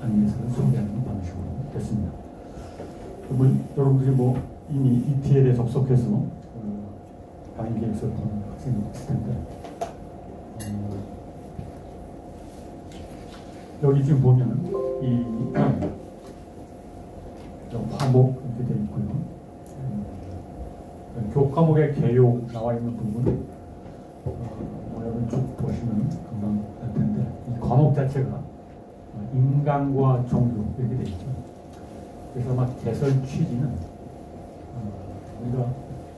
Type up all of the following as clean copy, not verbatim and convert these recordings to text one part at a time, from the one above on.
안에서는 소개하는 방식으로 됐습니다. 여러분들이 이미 ETL에 접속해서 강의 계획서를 보는 학생이 있을 텐데, 여기 지금 보면 이 과목 이렇게 되어 있고요. 교과목의 개요 나와 있는 부분 여러분 쭉 보시면 금방 알 텐데, 이 과목 자체가 인간과 종교 이렇게 되어 있죠. 그래서 개설 취지는 우리가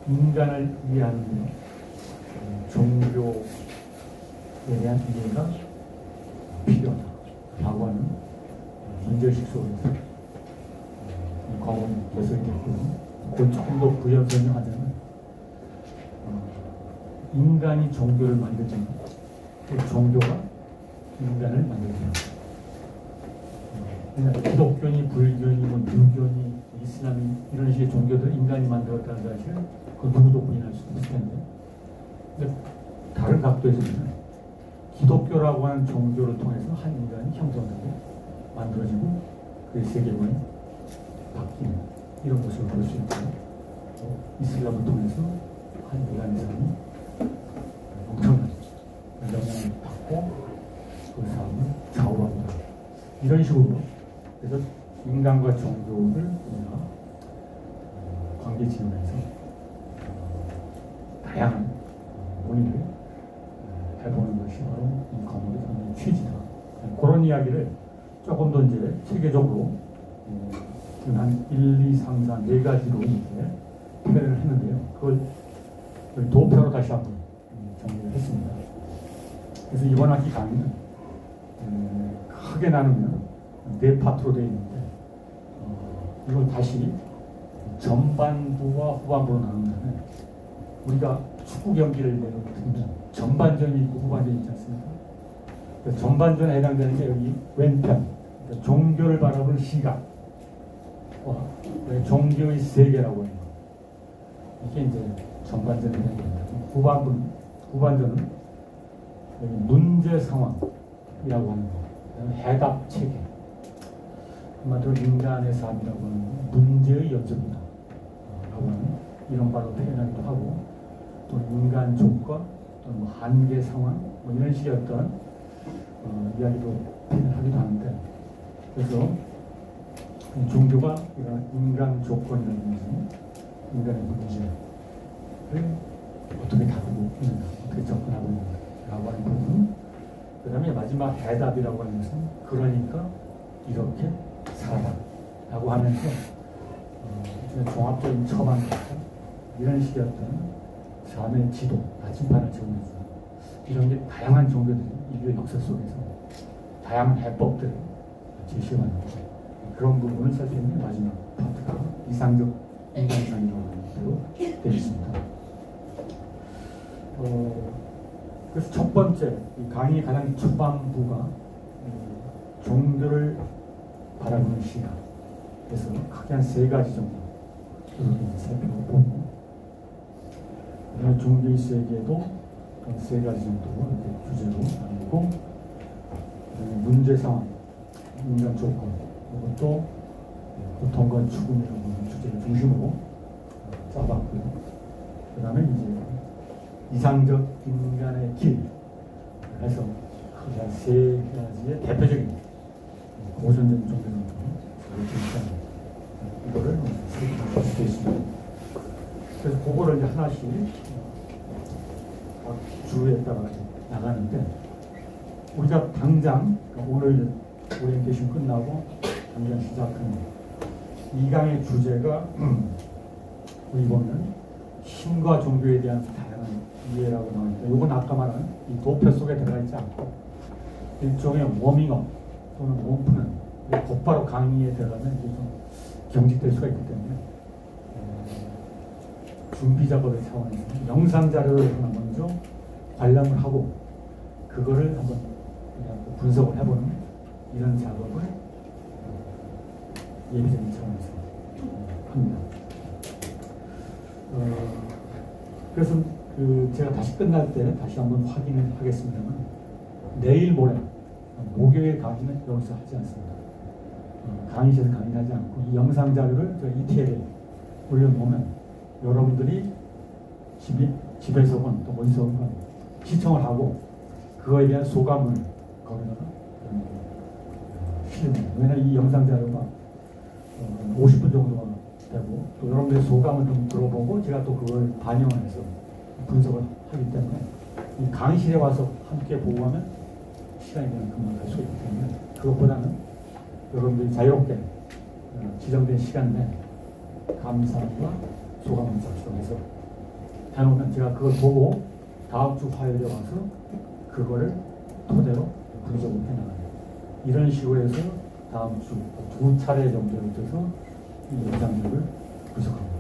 인간을 이해하는 종교에 대한 이해가 필요하다라고 하는 문제의식 속에서 이 과목이 개설이 됐고요. 그걸 조금 더 부연 설명하자면, 인간이 종교를 만들지만 그 종교가 인간을 만들죠. 기독교니 불교니 유교니 이슬람이 이런 식의 종교들 인간이 만들었다는 사실, 그 누구도 부인할 수 있을 텐데, 근데 다른 각도에서는 기독교라고 하는 종교를 통해서 한 인간이 형성되고 만들어지고 그의 세계관이 바뀌는 이런 모습을 볼 수 있고, 이슬람을 통해서 한 인간의 삶이 엄청난 영향을 받고 그 삶을 좌우한다. 이런 식으로, 그래서 인간과 종교를 우리가 관계 지으면서 다양한 논의를 해보는 것이 바로 이 과목의 상당히 취지다. 그런 이야기를 조금 더 이제 체계적으로 한 1, 2, 3, 4, 4가지로 이렇게 표현을 했는데요. 그걸 도표로 다시 한번 정리를 했습니다. 그래서 이번 학기 강의는 크게 나누면 4파트로 되어 있는데, 이걸 다시 전반부와 후반부로 나눈다면, 우리가 축구 경기를 내면 전반전이 있고 후반전이 있지 않습니까? 전반전에 해당되는 게 여기 왼편, 그러니까 종교를 바라보는 시각과 종교의 세계라고 해요. 이게 이제 전반전에 해당됩니다. 후반전은 여기 문제 상황이라고 하는 거, 해답 체계, 한마디로 인간의 삶이라고 하는 문제의 연습이다 라고 하는 이런 바로 표현하기도 하고, 또 인간 조건, 또 한계 상황, 이런 식의 어떤 이야기도 표현하기도 하는데, 그래서 종교가 이런 인간 조건이라든지 인간의 문제를 어떻게 다루고 있는가, 어떻게 접근하고 있는가라고 하는 부분, 그 다음에 마지막 해답이라고 하는 것은 그러니까 이렇게 살아라고 하면서 종합적인 처방 같은 이런 식의 어떤 삶의 지도, 나침반을 적으면서 이런 게 다양한 종교들이 인류의 역사 속에서 다양한 해법들을 제시하는 그런 부분을 살피는 마지막 파트가 이상적 인간상이라고 하는 것으로 되어 있습니다. 그래서 첫 번째, 이 강의의 가장 초반부가 종교를 바라보는 시각, 그래서 크게 한 3가지 정도 살펴보고, 그다음에 종교의 세계도 한 3가지 정도 이렇게 주제로 나누고, 문제 상황, 인간 조건, 이것도 고통과 죽음이라고 하는 주제를 중심으로 짜봤고요. 그 다음에 이제 이상적 인간의 길 해서 크게 한 3가지의 대표적인 고전적인 종교를 이거를 세계적으로 되어 있습니다. 그래서 그거를 이제 하나씩 각 주에 따라 나가는데, 우리가 당장 오늘 오리엔테이션 끝나고 당장 시작하는 2강의 주제가 우리 보면 신과 종교에 대한 다양한 이해라고 나오는데, 이건 아까 말한 이 도표 속에 들어가 있지 않고 일종의 워밍업 또는 오픈은 곧바로 강의에 들어가면 이제 좀 경직될 수가 있기 때문에 준비 작업의 차원에서 영상 자료를 하나 먼저 관람을 하고 그거를 한번 분석을 해보는 이런 작업을 예비적인 차원에서 합니다. 그래서 제가 다시 끝날 때 다시 한번 확인을 하겠습니다만, 내일 모레 목요일 강의는 여기서 하지 않습니다. 강의실에서 강의하지 않고 이 영상 자료를 제가 ETL에 올려놓으면 여러분들이 집에서건 또 어디서건 시청을 하고 그거에 대한 소감을 거기다가 실으면, 왜냐하면 이 영상 자료가 50분 정도가 되고 또 여러분들의 소감을 좀 들어보고 제가 또 그걸 반영해서 분석을 하기 때문에 이 강의실에 와서 함께 보고 하면 시간이 그냥 금방 갈 수 있기 때문에 그것보다는 여러분들이 자유롭게 지정된 시간 내에 감상과 소감을 작성해서 해놓으면 제가 그걸 보고 다음 주 화요일에 와서 그거를 토대로 분석을 해나가요. 이런 식으로 해서 다음 주 두 차례 정도에 걸쳐서 이 영상들을 분석합니다.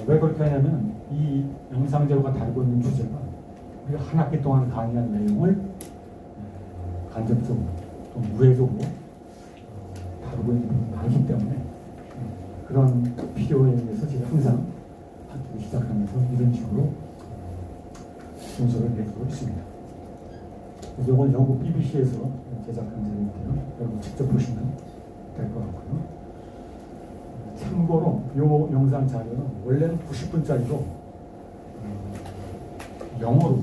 왜 그렇게 하냐면 이 영상자료가 다루고 있는 주제가 우리가 한 학기 동안 강의한 내용을 간접적으로 또 무해적으로 다루고 있는 부분이 많기 때문에 그런 필요에 의해서 제가 항상 학기를 시작하면서 이런 식으로 순서를 내주고 있습니다. 이건 영국 BBC에서 제작한 자료인데요. 여러분 직접 보시면 될 것 같고요. 참고로 이 영상 자료는 원래는 90분짜리로 영어로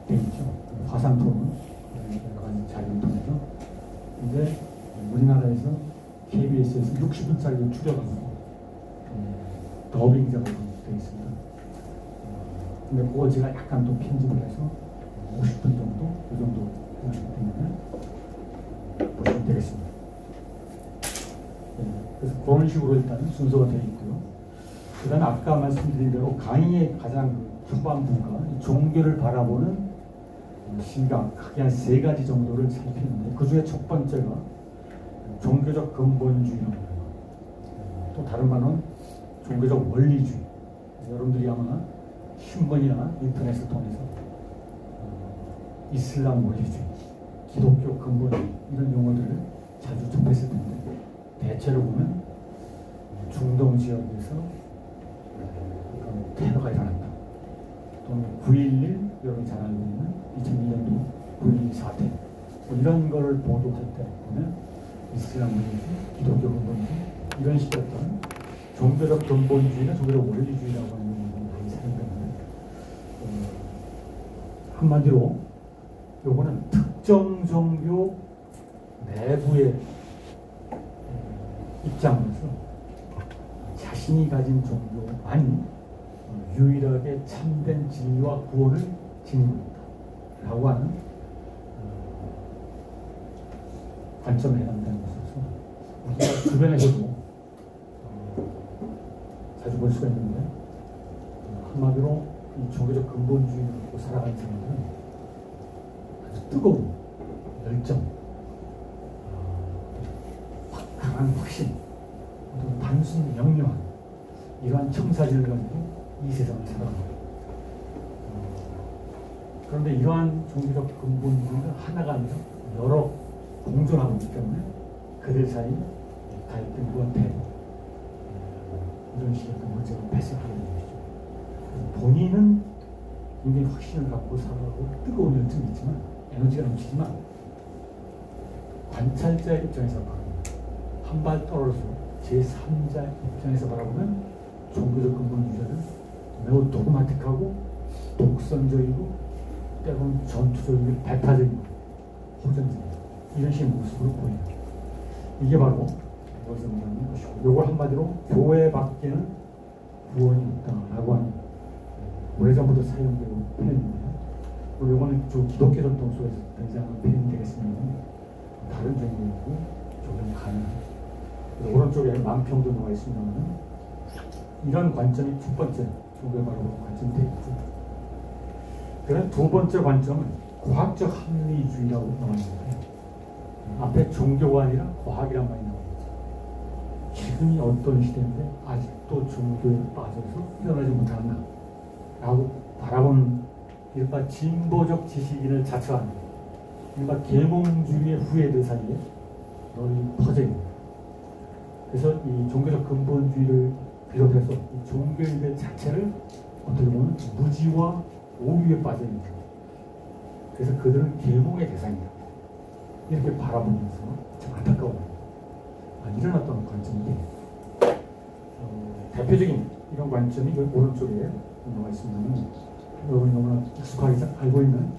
되어 있죠. 화상 토론 여러 가지 자료를 통해서. 근데 우리나라에서 KBS에서 60분짜리로 줄여가지고 더빙 작업이 되어 있습니다. 근데 그거 제가 약간 또 편집을 해서 50분 정도, 이 정도 되면 보시면 되겠습니다. 그래서 그런 식으로 일단 순서가 되어 있고요. 그 다음에 아까 말씀드린 대로 강의의 가장 초반부가 종교를 바라보는 시각, 크게 한 3가지 정도를 살피는데 그 중에 첫 번째가 종교적 근본주의라고 해요. 또 다른 말은 종교적 원리주의. 여러분들이 아마 신문이나 인터넷을 통해서 이슬람 원리주의, 기독교 근본주의 이런 용어들을 자주 접했을 텐데 대체로 보면 중동 지역에서 테러가 일어났다. 또는 9.11 여러분이 잘 알고 있는 2001년도 9.12 사태 뭐 이런 걸 보도할 때 보면 이슬람 원리주의, 기독교 근본주의 이런 식의 어떤 종교적 근본주의나 종교적 원리주의라고 하는 용어를 많이 사용하는데 한마디로 요거는 특정 종교 내부의 입장으로서 자신이 가진 종교만이 유일하게 참된 진리와 구원을 지니고 있다 라고 하는 관점에 해당되는 것으로서 우리가 주변에서도 자주 볼 수가 있는데 한마디로 이 종교적 근본주의를 갖고 살아가는 사람들은 아주 뜨거운 열정, 강한 확신, 또 단순 명료한 이러한 청사진을 가지고 이 세상을 살아갑니다. 그런데 이러한 종교적 근본주의가 하나가 아니라 여러 공존하고 있기 때문에 그들 사이 갈등과 대립 이런 식의 문제가 발생하게 되는 것이죠. 본인은 굉장히 확신을 갖고 살아가고 뜨거운 열정이 있지만 에너지가 넘치지만 관찰자의 입장에서 바랍니다. 한 발 떨어져서 제3자 입장에서 바라보면 종교적 근본주의자는 매우 도그마틱하고 독선적이고 때로는 전투적이고 배타적이고 호전적이고 이런 식의 모습으로 보입니다. 이게 바로 여기서 말하는 것이고 이걸 한마디로 교회 밖에는 구원이 없다라고 하는 오래전부터 사용되고 표현입니다. 그리고 이거는 주 기독교 전통 속에서 등장하는 표현이 되겠습니다. 다른 종교이고 적용이 가능합니다. 오른쪽에 만평도 나와 있습니다만 이런 관점이 첫 번째 종교를 바라보는 관점이 되겠죠. 그다음 두 번째 관점은 과학적 합리주의라고 나와 있는데 앞에 종교가 아니라 과학이란 말이 나옵니다. 지금이 어떤 시대인데 아직도 종교에 빠져서 헤어나지 못한다 라고 바라보는 이른바 진보적 지식인을 자처하는 이른바 계몽주의의 후예들 사이에 널리 퍼져 있는 그래서 이 종교적 근본주의를 비롯해서 이 종교인들 자체를 어떻게 보면 무지와 오류에 빠져 있는 거예요. 그래서 그들은 계몽의 대상이다. 이렇게 바라보면서 참 안타까워요. 일어났던 관점인데 대표적인 이런 관점이 그 오른쪽에 나와 있습니다만 여러분이 너무나 익숙하게 알고 있는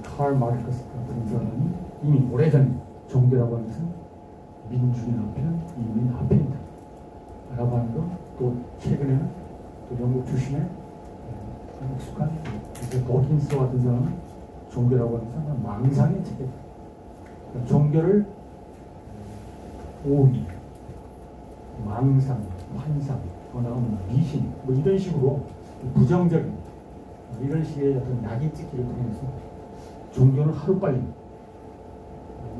칼 마르크스 같은 사람이 이미 오래전에 종교라고 하는 것은 민중의 한편, 인민의 한편이다 라고 하는 거, 또 최근에는 또 영국 출신의 익숙한 도킨스 같은 사람은 종교라고 하는 것은 망상의 체계다. 그러니까 종교를 오위, 망상, 환상, 미신 뭐 이런 식으로 부정적인 이런 식의 어떤 낙인 찍기를 통해서 종교는 하루빨리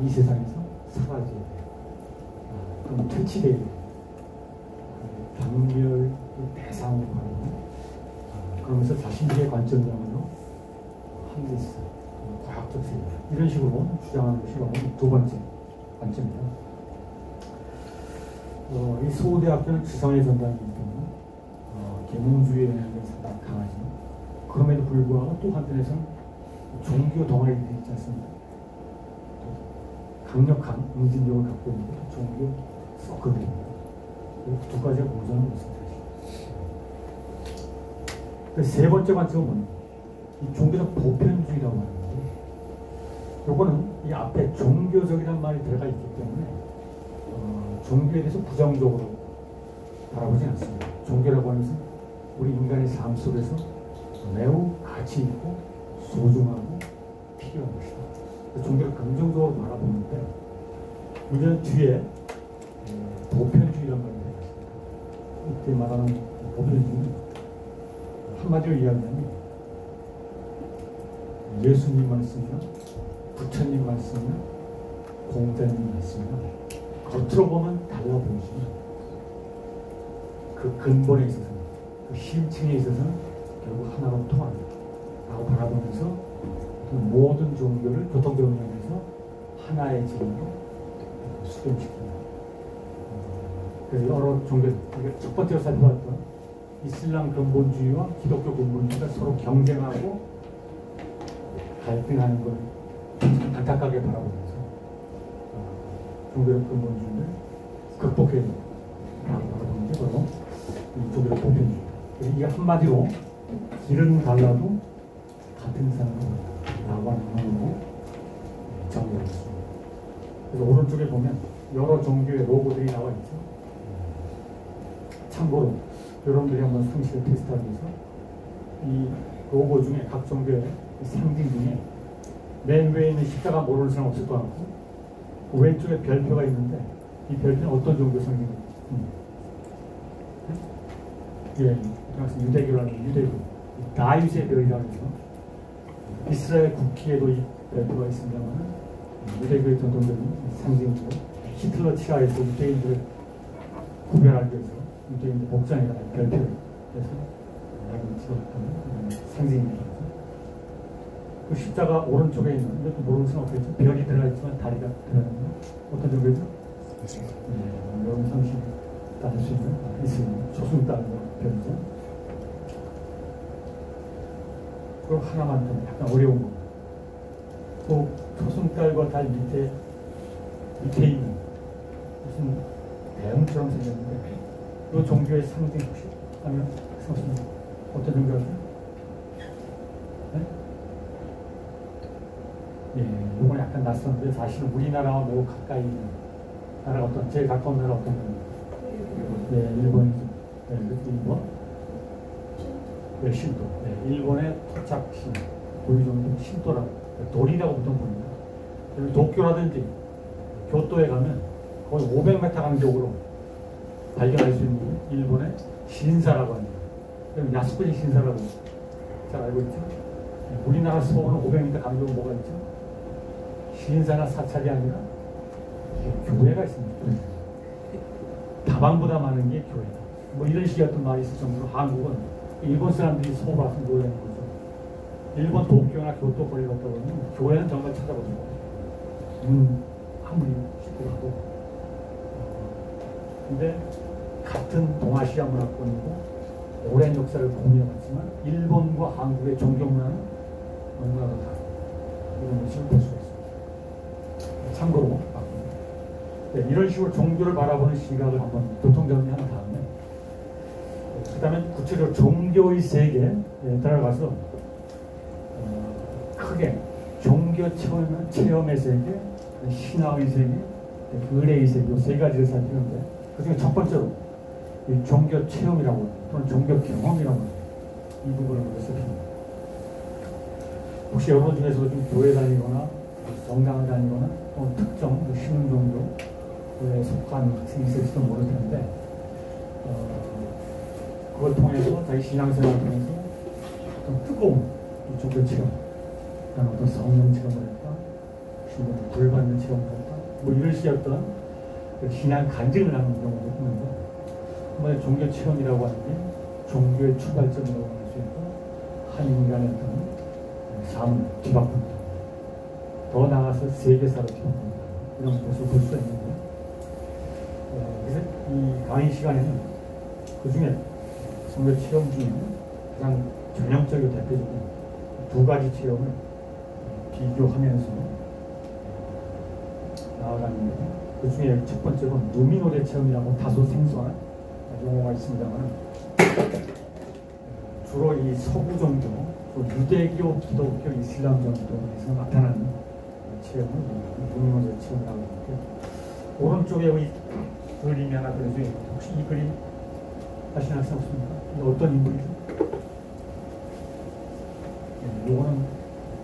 이 세상에서 사라져야 돼요. 그럼 퇴치돼야 돼요. 경멸 대상으로 가는 그러면서 자신들의 관점상으로 한리스, 과학적 세계 이런 식으로 주장하는 것이 바로 두 번째 관점입니다. 이 서울대학교는 지성의 전당이기 때문에 계몽주의의 영향이 상당히 강하지만 그럼에도 불구하고 또 한편에서는 종교 동아리들이 있지 않습니까? 강력한 응징력을 갖고 있는 것도 종교 서클들입니다. 두 가지가 공존하고 있습니다. 세 번째 관점은 뭐냐? 이 종교적 보편주의라고 하는 건데, 요거는 이 앞에 종교적이라는 말이 들어가 있기 때문에 종교에 대해서 부정적으로 바라보지 않습니다. 종교라고 하는 것은 우리 인간의 삶 속에서 매우 가치 있고 소중하고 필요한 것이다. 종교를 긍정적으로 바라보는데 문제는 뒤에 보편주의라는 말이 들어있습니다. 이때 말하는 보편주의는 한마디로 이야기하면 예수님 말씀이나 부처님 말씀이나 공자님 말씀이나 겉으로 보면 달라 보이지만 그 근본에 있어서는 그 실체에 있어서는 결국 하나로 통합니다 라고 바라보면서 그 모든 종교를 교통적으로 면에서 하나의 진리로 수렴시킵니다. 그래서 여러 종교, 첫 번째로 살펴봤던 이슬람 근본주의와 기독교 근본주의가 서로 경쟁하고 갈등하는 걸 안타깝게 바라보면서 종교적 근본주의를 극복해야 된다고 바라보는 게 바로 이 종교적 보편주의입니다. 이게 한마디로 길은 달라도 같은 사람이라고 하는 의미로 정리하고 있습니다. 그래서 오른쪽에 보면 여러 종교의 로고들이 나와 있죠. 참고로 여러분들이 한번 상식을 테스트하기 위해서 이 로고 중에 각 종교의 상징 중에 맨 위에 있는 십자가 모르는 사람 없을 것 같고 그 왼쪽에 별표가 있는데 이 별표는 어떤 종교 상징입니까? 예, 유대교라는 유대교 다윗의 별이라고 해서 이스라엘 국기에도 이 별표가 있습니다만 유대교의 전통적인 상징으로 히틀러 치하에서 유대인들을 구별하기 위해서 유대인들 복장에다 별표를 해서 낙인 찍었던 상징입니다. 그 십자가 오른쪽에 있는 이것도 모르는 사람 없겠죠? 별이 들어가 있지만 다리가 들어가 있는 어떤 종교죠? 네, 여러분 상식 따질 수 있는 있습니다. 조승달 별이죠. 그럼 하나만 좀 약간 어려운 거. 또 초승달과 달 밑에 있는 무슨 대문처럼 생겼는데 이 종교의 상징 혹시 하면 생각하십니까? 어떤 종교죠? 네? 예, 이건 약간 낯선데 사실은 우리나라와 매우 가까이 있는 나라가 어떤 제일 가까운 나라 어떤 나라입니까? 네, 일본이죠. 네, 일본. 네, 신도. 네, 일본의 토착신, 고유종교 신도라고 도리라고 보통 부릅니다. 도쿄라든지 교토에 가면 거의 500m 간격으로 발견할 수 있는 일본의 신사라고 합니다. 야스쿠니 신사라고 잘 알고 있죠? 우리나라 서울은 500m 간격으로 뭐가 있죠? 신사나 사찰이 아니라 교회가 있습니다. 다방보다 많은 게 교회다. 뭐 이런 식의 어떤 말이 있을 정도로 한국은 일본 사람들이 서울 와서 노래하는 거죠. 일본 도쿄나 교토 거리 갔다 보면 교회는 정말 찾아보는 거예요. 아무리 쉽고 하고. 근데 같은 동아시아 문화권이고 오랜 역사를 공유하지만 일본과 한국의 종교 문화는 너무나도 다르다. 이런 것을 볼 수가 있습니다. 참고로 네, 이런 식으로 종교를 바라보는 시각을 한번 교통정리한 다음에 그 다음에 구체적으로 종교의 세계에 들어가서 크게 종교 체험의 세계, 신화의 세계, 의례의 세계, 이 세 가지를 살피는데 그중에 첫 번째로 이 종교 체험이라고 또는 종교 경험이라고 이 부분을 먼저 살핍니다. 혹시 여러분 중에서도 좀 교회 다니거나 성당을 다니거나 또는 특정 신흥 종교에 속한 학생이 있을지도 모를 텐데 그걸 통해서 자기 신앙생활을 통해서 어떤 뜨거운 종교 체험, 그다음에 어떤 성령 체험을 했다, 신앙을 구원받는 체험을 했다, 뭐 이런 식의 어떤 신앙 간증을 하는 경우도 있는데, 한번에 종교 체험이라고 하는 게 종교의 출발점이라고 할 수 있고, 한 인간의 어떤 삶을 뒤바꾼다, 더 나아가서 세계사를 뒤바꾼다, 이런 것을 볼 수가 있는데, 그래서 이 강의 시간에는 그 중에 종교 체험 중에 가장 전형적이고 대표적인 두 가지 체험을 비교하면서 나아가는데, 그 중에 첫 번째로 누미노제 체험이라고 다소 생소한 용어가 있습니다만, 주로 이 서구 종교, 유대교, 기독교, 이슬람 정도에서 나타나는 체험을 누미노제 체험이라고 하는데, 오른쪽에 이 그림이 하나 그려져 있는데, 혹시 이 그림 하시는 학생 없습니까? 이거 어떤 인물이죠? 이거는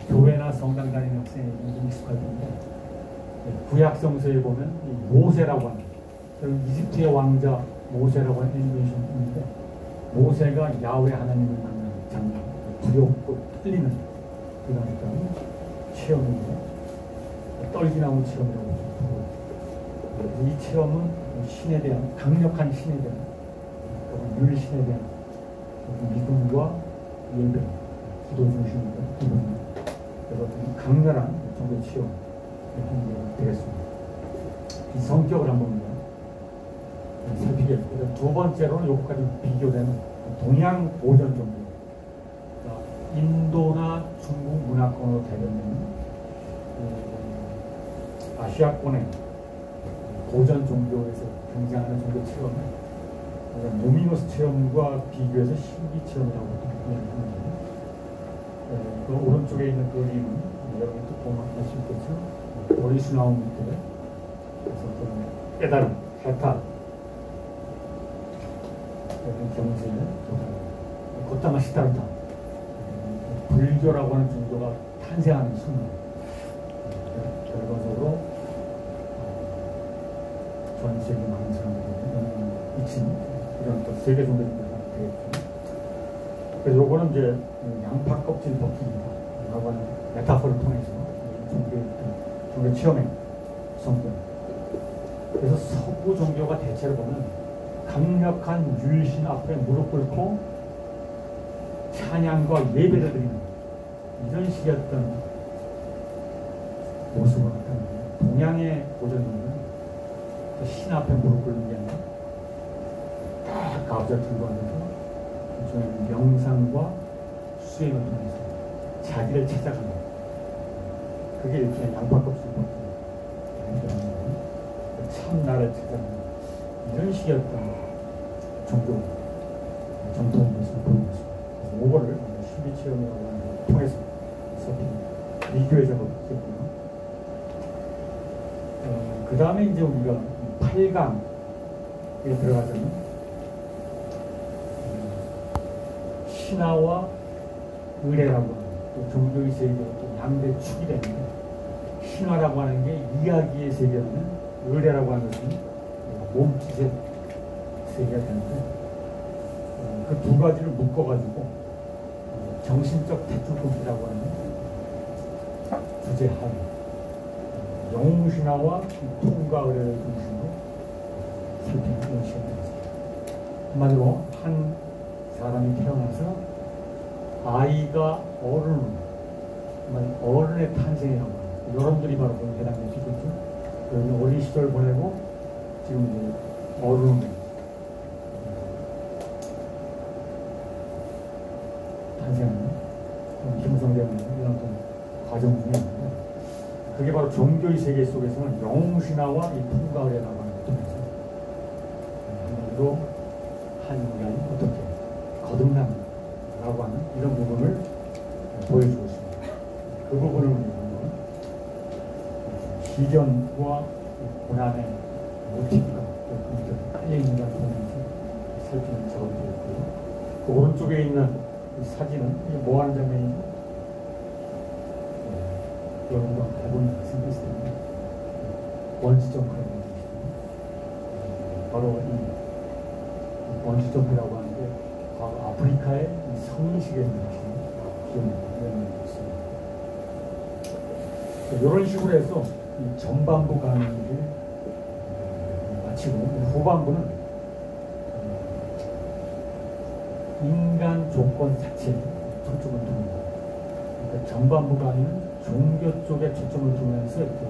교회나 성당 다니는 학생이 익숙할 텐데, 구약 성서에 보면 이 모세라고 하는, 이집트의 왕자 모세라고 하는 애니메이션인데, 모세가 야훼 하나님을 만나는 장면, 두렵고 떨리는 그런 체험인데, 떨기 나온 체험이라고 부르고, 이 체험은 신에 대한, 강력한 신에 대한, 율신에 대한 믿음과 예배, 기도 중심으로 그래서 강렬한 종교 체험이 되겠습니다. 이 성격을 한번 살피겠습니다. 두 번째로는 요거까지 비교되는 동양 고전 종교, 인도나 중국 문화권으로 대변되는 아시아권의 고전 종교에서 등장하는 종교 체험을 노미노스 체험과 비교해서 신기 체험이라고 이야기합니다. 그 오른쪽에 있는 그림은 여러분도 보면 알 수 있겠죠. 오리수 나온 밑에 어떤 깨달음, 해탈, 경제, 걷다가 시달다, 불교라고 하는 종교가 탄생하는 순간, 결과적으로 전 세계 많은 사람들이 미친 이런 또 세계 종교가 되겠죠. 그래서 요거는 이제 양파 껍질 벗기기다 라고 하는 메타포를 통해서 종교 체험의 성격. 그래서 서구 종교가 대체로 보면 강력한 율신 앞에 무릎 꿇고 찬양과 예배를 드리는 이런 식의 어떤 모습을 나타내는, 동양의 고전은 신 앞에 무릎 꿇는 게 아니라 딱 가부좌 들고 앉아서 일종의 명상과 수행을 통해서 자기를 찾아가는, 그게 일종의 양파껍질 벗기는 참나를 찾아가는 이런 식의 어떤 종교 정통의 모습을 보이는 것입니다. 그래서 5번을 신비 체험이라고 하는 걸 통해서 비교해 잡았겠고요. 그 다음에 이제 우리가 8강에 들어가자면 신화와 의례라고 하는 또 종교의 세계가 또 양대 축이 되는데, 신화라고 하는 게 이야기의 세계라면 의례라고 하는 것은 몸짓의 세계가 되는데, 그 두 가지를 묶어가지고 정신적 대출금이라고 하는 주제하에 영웅신화와 통과 의례를 중심으로 살피는 시간입니다. 한마디로 한 사람이 태어나서 아이가 어른의 탄생이라고 합니다. 여러분들이 바로 그런 해당될 수 있겠죠. 어린 시절 보내고 지금 이제 어른의 탄생하는 형성되는 이런 과정 중에 있는데, 그게 바로 바로 종교의 세계 속에서는 영웅신화와 이 풍가을에 나가는 것들에서 한마디로 한 인간이 어떻게 거듭남라고 하는 이런 부분을 보여주고 있습니다. 그 부분을 우리는 시련과 고난의 모티브가 깔려있는 걸 보면서 살피는 작업이 되었고요. 그 오른쪽에 있는 이 사진은 이게 뭐 하는 장면이죠? 여러분도 해보는 생겼을 텐데 번지 점프라고 하는 것이죠. 바로 이 번지 점프라고 하는 게 과거 아프리카의 성인식에 있는 기억을 있습니다. 이런 식으로 해서 이 전반부 강의를 마치고 후반부는 인간 조건 자체에 초점을 둡니다. 그러니까 전반부 강의는 종교 쪽에 초점을 두면서 이렇게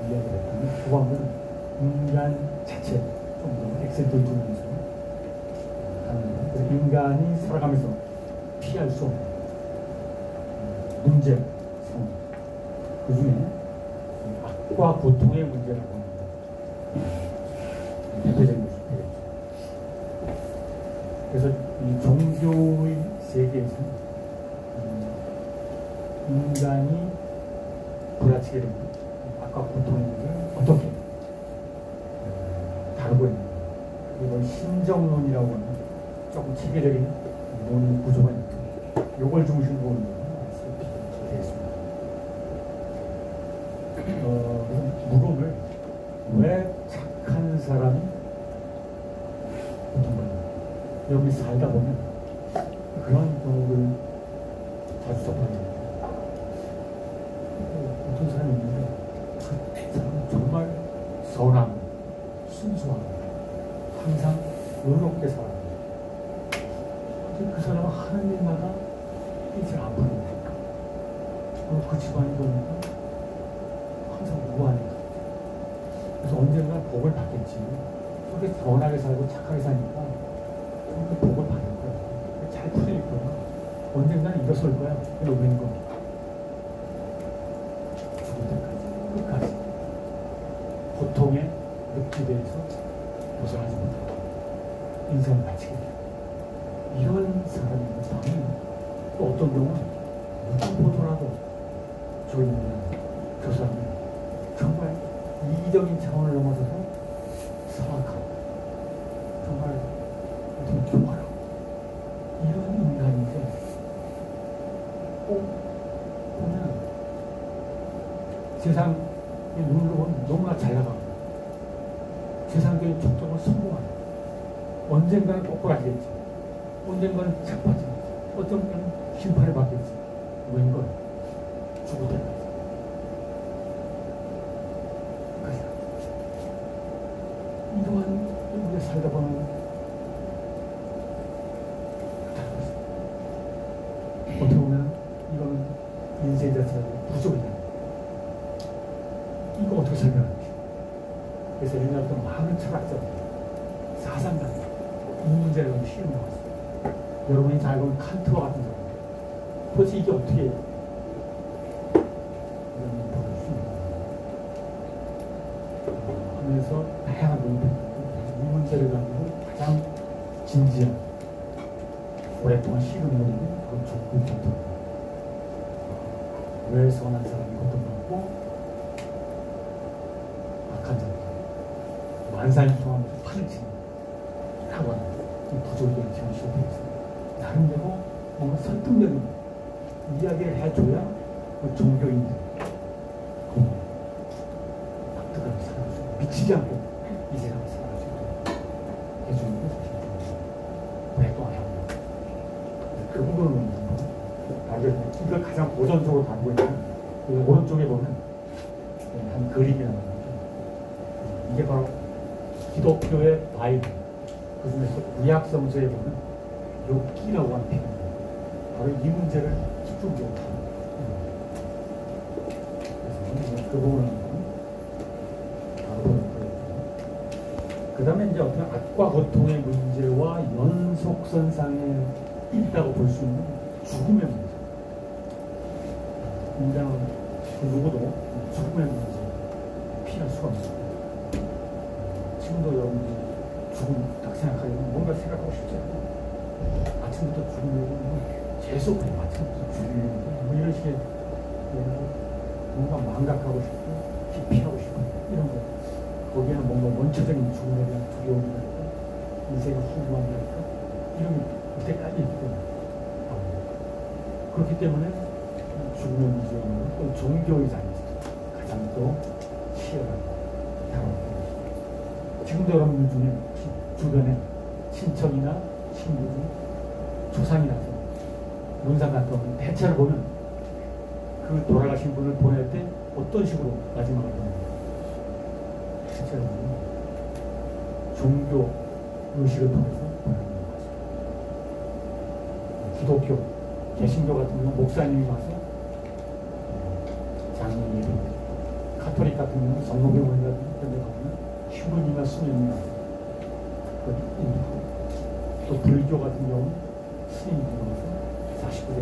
이야기를 했다면 후반부는 인간 자체 좀 더 액센트를 두면서 하는 인간이 살아가면서 피할 수 없는 문제, 상황 그 중에 악과 고통의 문제라고 합니다. 대표적인 것이 되겠죠. 그래서 이 종교의 세계에서 인간이 부딪히게 되는 악과 고통의 문제를 어떻게 다루고 있는가. 이걸 신정론이라고 하는 조금 체계적인 논의 구조가 있는데 이걸 중심으로 보는 것은 되겠습니다. 물음을 왜 착한 사람이 고통받는가. 여기 살다 보면 그런 경우를 자주 접합니다. 어떤 사람이 있는데 그 사람은 정말 선하고 순수하고 항상 의롭게 살아요. 그 사람은 하는 일마다 이제 아프고 그 집안이 보니까 항상 무한해요. 그래서 언젠가 복을 받겠지. 저렇게 선하게 살고 착하게 사니까 그 복을 받을 거야. 잘 풀릴 거야. 언젠가는 일어설 거야. 이러고 있는 겁니다. 죽을 때까지 끝까지 고통의 늪지대에서 벗어나지 못하고 인생을 마치게 돼요. 이런 사람이면 당연히 또 어떤 경우는 무슨 보더라도 저희는 그 사람이 정말 이기적인 차원을 넘어서서 사악하고 정말 어떻게 교활하고 이런 인간인데 꼭 보면 세상의 눈으로 보면 너무나 잘 나가고 세상적인 족적으로 성공하고 언젠가는 꼬꾸라지겠지. 언젠가는 착받지. 어떤 때는 심판을 받겠지. 웬걸 죽을 때까지. 이러한 우리가 살다 보면 어떻게 보면 이거는 인생 자체가 부족이다. 이거 어떻게 설명하는지. 그래서 우리나라도 많은 철학자들, 사상가들 이 문제를 쉬운 나왔어요. 여러분이 잘 보면 칸트와 같은 사람. 도대체 이게 어떻게 이런 문제를 쉽니다. 하면서 다양한 논평, 이 문제를 가지고 가장 진지한 오랫동안 시간 논의는 바로 종교 전통입니다. 왜 선한 사람이 고통받고 악한 자들 만산이 통하면서 판을 치는 라고 하는 이 부조리적인 지금 시험이 있습니다. 나름대로 뭔가 설득력이 이야기를 해줘야 그 종교인들 납득하게 살아주고 미치지 않고 이 세상을 살아주고 해주는 게 사실 오랫동안 합니다. 그 부분은 이걸 가장 고전적으로 다루고 있는 오른쪽에 보면 한 그림이 나옵니다. 이게 바로 기독교의 바이블, 그 중에서 구약성서에 보면 욥기라고 하는 표현입니다. 바로 이 문제를 집중적으로 다룹니다. 그래서 그 부분은 다루고 그 다음에 이제 어떤 악과 고통의 문제와 연속선상에 있다고 볼 수 있는 죽음의 문제. 인간은 그 누구도 죽음의 문제 피할 수가 없습니다. 지금도 여러분들이 죽음 딱 생각하려면 뭔가 생각하고 싶지 않아요. 아침부터 죽음을 계속 아침부터 죽음을 뭐 이런 식의 뭔가 망각하고 싶고 기피하고 싶고 이런 거 거기에는 뭔가 원초적인 죽음에 대한 두려움이랄까 인생의 허무함이랄까 이런 게 그때까지 있기 때문에 그렇기 때문에 죽음의 문제는 또 종교의 자리에서 가장 또 치열하게 다뤄오고 있습니다. 지금도 여러분들 중에 주변에 친척이나 친구들, 조상이라서 문상 갔다 오면 대체를 보면 그 돌아가신 분을 보낼 때 어떤 식으로 마지막을 보냅니까? 대체를 보면 종교 의식을 통해서 보내는 거죠. 기독교, 개신교 같은 경우는 목사님이 와서 장례 예배, 카톨릭 같은 경우는 성모교회 같은 데 가면 휴문이나 수면이 와서 또 불교 같은 경우는 스님이 와서 49세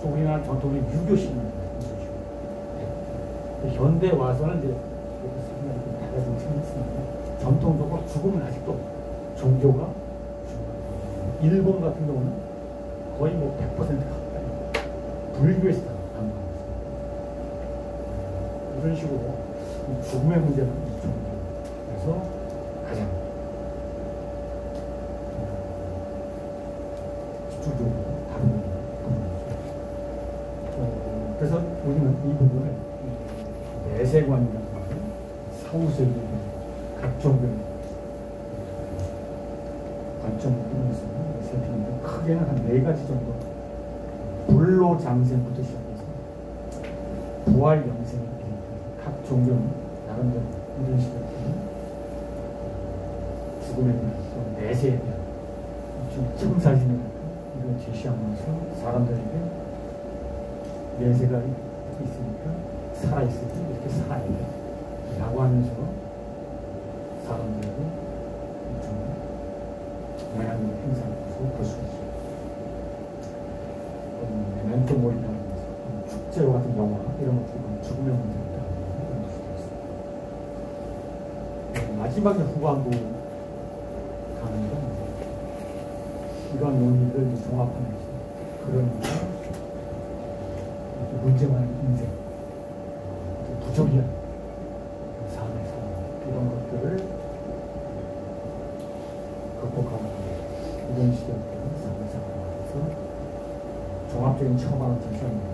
또 우리나라 전통의 유교신입니다. 현대 와서는 이제 달라진 측면이 있습니다. 전통적으로 죽음은 아직도 종교가 일본 같은 경우는 거의 뭐 100% 가까이 불교에서 반응하고 있습니다. 이런 식으로 죽음의 문제는 종교에서 가장 집중적으로 다루는 부분이죠. 그래서 우리는 이 부분을 내세관이라는 사후세계 각종의 관점을 보면서 살피는데 크게는 한 4가지 정도 불로장생부터 시작해서 부활영생을 각 종교는 나름대로 이런 식으로 죽음에 대한 또 내세에 대한 청사진을 이런 제시하면서 사람들에게 내세가 있으니까 살아있을 때 이렇게 살아야 돼 라고 하면서 사람들에게 모양의 행사를 볼 수 있죠. 멘토몰이라는 축제와 같은 영화 이런 것들은 죽음의 문제를 다루는 수도 있습니다. 마지막에 후반부 가는 건 이런 논의를 종합하면서 그러니까 문제만 인생 부조리한 삶의 상황 이런 것들을 극복하는 이런 식의 삶의 상황에서 종합적인 처방을 제시합니다.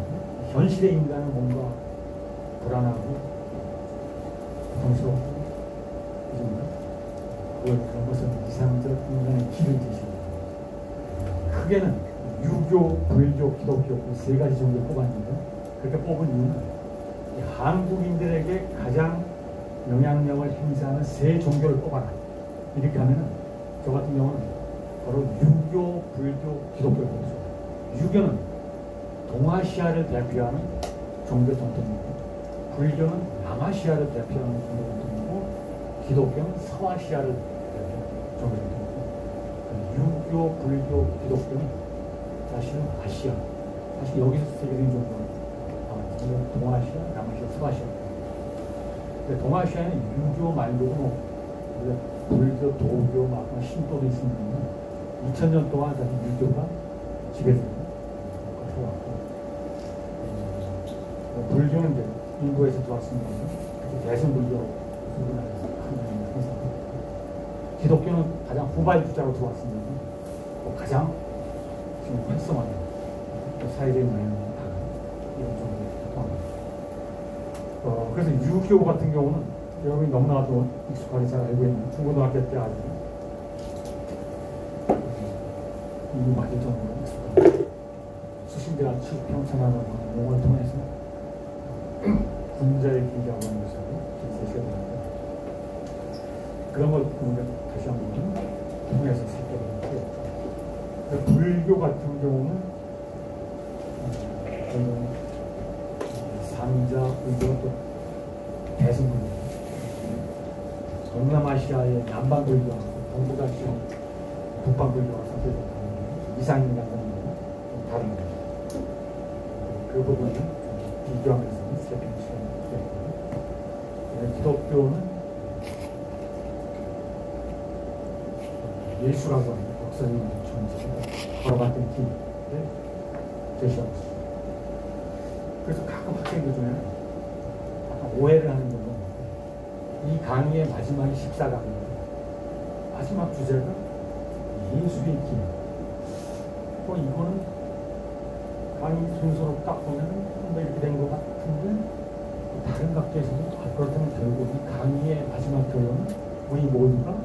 현실의 인간은 뭔가 불안하고 고통스럽고 그런 것은 이상적 인간의 길을 제시합니다. 크게는 유교, 불교, 기독교 그 3가지 종교를 뽑았는데 그렇게 뽑은 이유는 한국인들에게 가장 영향력을 행사하는 3 종교를 뽑아라. 이렇게 하면은 저 같은 경우는 바로 유교, 불교, 기독교를 뽑죠. 유교는 동아시아를 대표하는 종교 전통이고 불교는 남아시아를 대표하는 종교 전통이고 기독교는 서아시아를 대표하는 종교 전통이고 유교, 불교, 기독교는 사실은 아시아 사실 여기서 세계적인 종교는 동아시아, 남아시아, 서아시아 근데 동아시아에는 유교 말고도 뭐 불교, 도교, 막 신도도 있습니다. 2000년 동안 사실 유교가 지배적으로 왔고 불교는 이제 인도에서 들어왔습니다. 대승불교 우리나라에서 큰 영향을 행사하고 기독교는 가장 후발주자로 들어왔습니다. 가장 지금 활성화된 사회적인 영향을 받은 이런 정도에 포함합니다. 그래서 유교 같은 경우는 여러분이 너무나도 익숙하게 잘 알고 있는 중고등학교 때 아주 이미 맞을 정도로 익숙한 수신대학치 평창하다는 용어를 통해서 군자의 길이라고 하는 것을 제시가 되는데 그런 걸 다시 한번 통해서 살펴보는데 불교 같은 경우는 상자, 의교가 또 대승불교 동남아시아의 남반불교와 동북아시아 북반불교와 상대적으로 이상인간은 다릅니다. 그 부분은 비교하면서 세계를 시험했고, 기독교는 예수라고 하는 역사적인 존재가 걸어갔던 길을 제시하고 있습니다. 그래서 가끔 학생들 중에 약간 오해를 하는 경우는 이 강의의 마지막이 14강입니다. 마지막 주제가 예수의 길. 이거는 강의 순서로 딱 보면 뭐 이렇게 된 것 같은데 다른 각도에서는 그렇다면 결국 이 강의의 마지막 결론은 우리 모두가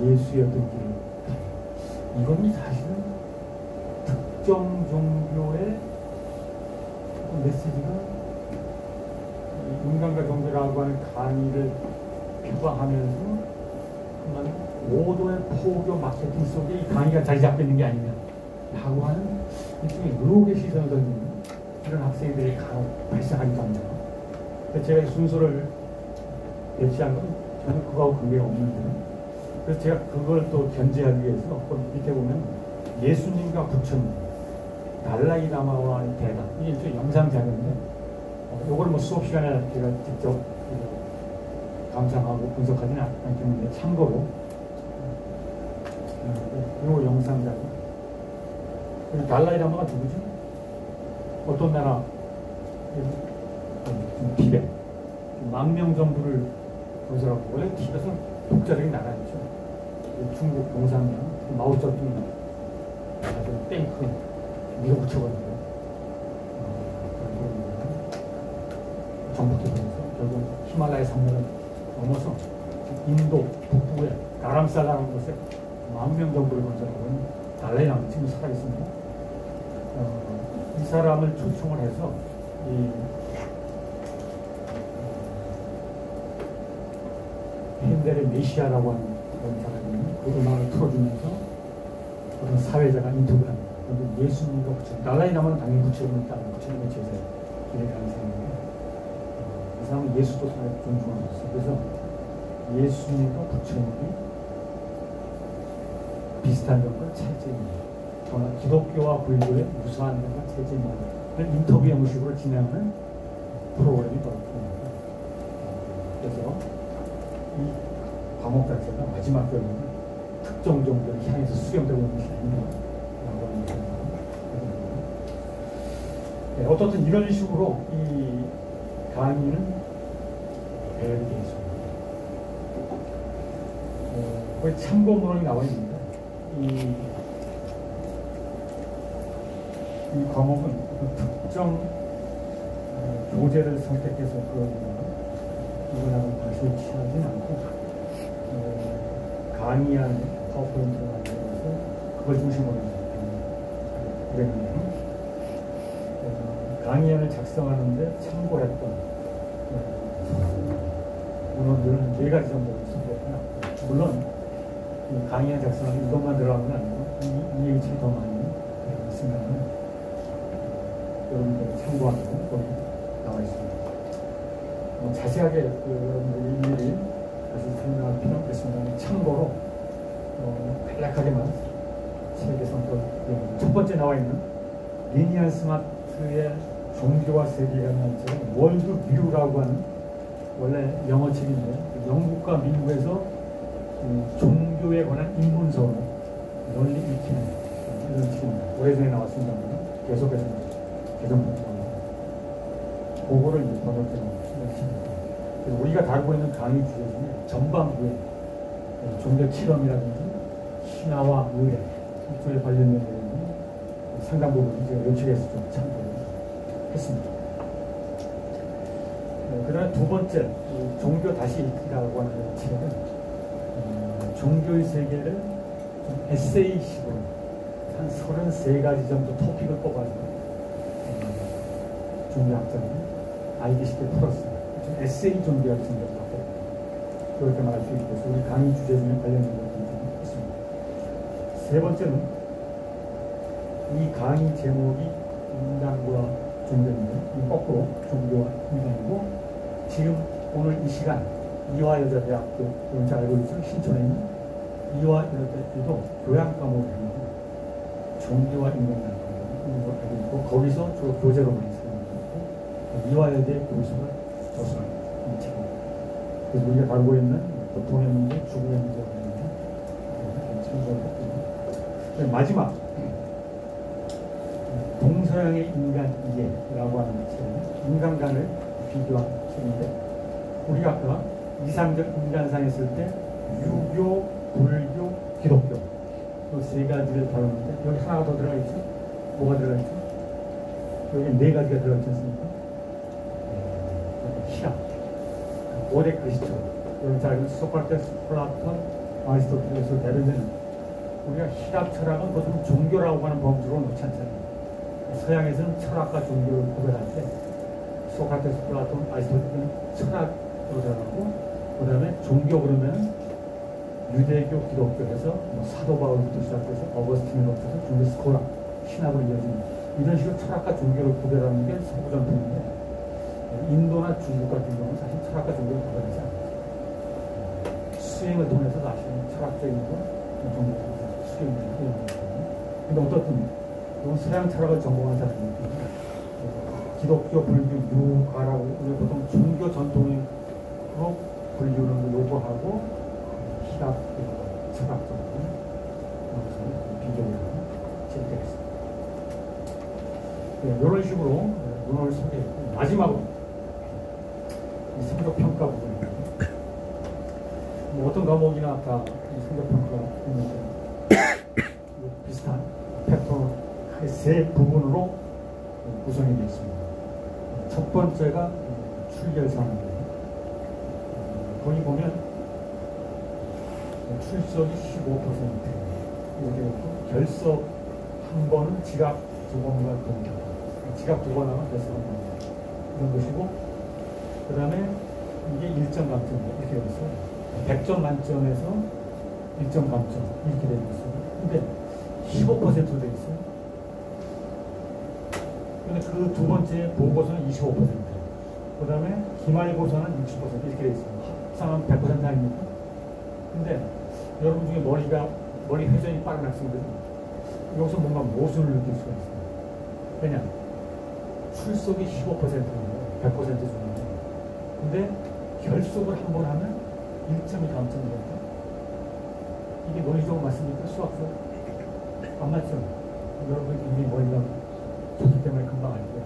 예수였던 길을 이건 사실은 특정 종교의 메시지가 인간과 종교라고 하는 강의를 표방하면서 정말 모두의 포교 마케팅 속에 이 강의가 자리 잡고 있는 게 아니냐 라고 하는 일종의 의혹의 시선을 던지는 이런 학생들이 간혹 발생하기도 합니다. 제가 순서를 배치한 건 전혀 그거하고 관계가 없는데, 그래서 제가 그걸 또 견제하기 위해서 밑에 보면 예수님과 부처님, 달라이 라마와의 대담, 이게 일종의 영상 자료인데 이걸 뭐 수업 시간에 제가 직접 감상하고 분석하지는 않겠는데 참고로 이 영상 자료. 달라이 라마가 누구지? 어떤 나라? 티벳. 망명 정부를 건설하고, 원래 티벳은 독자적인 나라였죠. 중국 공산당, 마오쩌둥이 아주 땡크 밀어붙여가지고 정복해 보면서 결국 히말라야 산맥을 넘어서 인도 북부의 가람살라라는 곳에 망명 정부를 건설하고 있는 달라이 라마 지금 살아있습니다. 이 사람을 초청을 해서 헨델의 메시아라고 하는 그런 사람이 그 음악을 틀어주면서 어떤 사회자가 인터뷰를 합니다. 그런데 예수님과 부처님, 달라이 라마는 당연히 부처님을 따르고 부처님의 제자예요. 기대가는 사람인데 이 사람은 예수도 상당히 존중하고 있어요. 그래서 예수님과 부처님이 비슷한 점과 차이점입니다. 기독교와 불교의 무수한 점과 차이점을 인터뷰 형식으로 진행하는 프로그램이 있습니다. 그래서 이 과목 자체가 마지막 결론은 특정 종교를 향해서 수렴되고 있는 것이 아닌가 라고 하는 생각을 어떻든 이런 식으로 이 강의는 배열이 되어 있습니다. 거기 참고문헌이 나와 있는데 이 과목은 특정 교재를 선택해서 이거랑은 관심을 취하지는 않고 강의안에 파워포인트를 만들어서 그걸 중심으로 그랬는데 강의안을 작성하는데 참고했던 문헌들은 4가지 정도 있습니다. 물론 이 강의안 작성하는 이것만 들어가는 건 아니고 이해치를 더 많이 있으면 여러분들이 참고하고 거기 나와 있습니다. 자세하게 여러분들이 일일이 다시 설명할 필요는 없겠습니다. 참고로 간략하게만 세계 성격 첫 번째 나와 있는 리니안 스마트의 종교와 세계라는 책은 월드 뷰라고 하는 원래 영어 책인데 영국과 미국에서 종교에 관한 인문서로 널리 읽히는 이런 책입니다. 오래전에 나왔습니다. 계속해서 개정본입니다. 그거를 번역해서 우리가 다루고 있는 강의 주제 중에 전반부에 종교 실험이라든지 신화와 의뢰 이쪽에 관련된 내용이 상당 부분 제가 요청해서 좀 참고를 했습니다. 그 다음에 두 번째 종교 다시 읽기라고 하는 책은 종교의 세계를 좀 에세이식으로 한 33가지 정도 토픽을 뽑아서 종교학자들이 알기 쉽게 풀었습니다. 좀 에세이 종교학 생각하고 그렇게 말할 수 있겠어서 우리 강의 주제 중에 관련된 것들이 좀 있습니다. 세 번째는 이 강의 제목이 인간과 종교인데 거꾸로 종교와 인간이고 지금 오늘 이 시간 이화여자대학교 여러분 잘 알고 있죠? 신촌에 있는 이화여자대학교도 교양 과목이 있는데 종교와 인간이라는 걸 알고 있고 거기서 주로 교재로 많이 사용하고 이화여대 교수가 저술한 이 책입니다. 그래서 우리가 다루고 있는 고통의 문제, 죽음의 문제가 있는데 참고를 마지막 동서양의 인간 이해라고 하는 책은 인간관을 비교한 책인데 우리가 아까 이상적 인간상 했을 때 유교, 불교, 기독교 그 세 가지를 다뤘는데 여기 하나가 더 들어가 있죠? 뭐가 들어가 있죠? 여기 네 가지가 들어가 있지 않습니까? 시합, 고대 그리스도, 여기 잘 소크라테스, 플라톤, 아리스토텔레스 대변되는 우리가 시합 철학은 보통 종교라고 하는 범주로 놓지 않잖아요. 서양에서는 철학과 종교를 구별할 때 소크라테스, 플라톤, 아리스토텔레스는 철학으로 들어가고 그 다음에 종교 그러면 유대교, 기독교에서 사도 바울부터 시작해서 어거스틴을 거쳐서 중대 스콜라, 신학으로 이어지는 이런 식으로 철학과 종교를 구별하는 게 서구 전통인데 인도나 중국 같은 경우는 사실 철학과 종교를 구별하지 않아요. 수행을 통해서 사실은 철학적인 거, 종교적인 수행을 하는 거거든요. 근데 어떻든 이건 서양 철학을 전공한 사람이기 때문에 기독교, 불교, 유가라고 우리가 보통 종교 전통으로 분류를 요구하고 시각, 철학 전통 비교를 하는 책이 되겠습니다. 네, 이런 식으로 문헌을 소개했고 마지막으로 이 성적평가 부분입니다. 뭐 어떤 과목이나 아까 성적평가 있는데 비슷한 팩토 세 부분으로 구성이 되어 있습니다. 첫 번째가 출결사항입니다. 거기 보면 출석이 15% 이렇게 있고 결석 한 번은 지각 두 번과 동일. 지각 두 번 하면 결석 한 번. 이런 것이고 그 다음에 이게 1점 감점입니다. 이렇게 되어 있어요. 100점 만점에서 1점 감점 이렇게 되어 있어요. 근데 15%로 되어 있어요. 근데 그 두 번째 보고서는 25%. 그 다음에 기말고사는 60% 이렇게 되어 있어요. 합산하면 100% 아닙니까? 근데 여러분 중에 머리 회전이 빠른 학생들은 여기서 뭔가 모순을 느낄 수가 있어요. 왜냐? 출석이 15%는 100% 중인데 근데 결석을 한 번 하면 1점이 감점이 됩니다. 이게 논리적으로 맞습니까? 수학적? 안 맞죠? 여러분 이미 머리가 좋기 때문에 금방 알고요.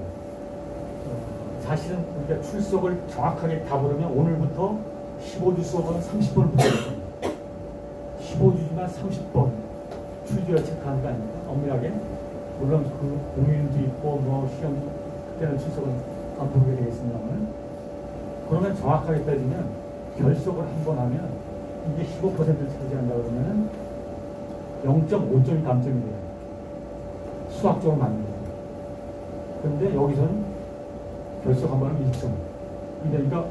사실은 우리가 출석을 정확하게 다 보려면 오늘부터 15주 수업은 30번을 보여야 됩니다. 15주지만 30번 출제를 체크하는 거 아닙니까? 엄밀하게. 물론 그 공연도 있고 뭐 시험 그때는 출석은 안 보게 되겠습니다만 그러면 정확하게 따지면 결석을 한 번 하면 이게 15%를 차지한다 그러면 0.5점이 감점이 돼요. 수학적으로 맞는 거예요. 그런데 여기서는 결석 한 번 하면 1점. 그러니까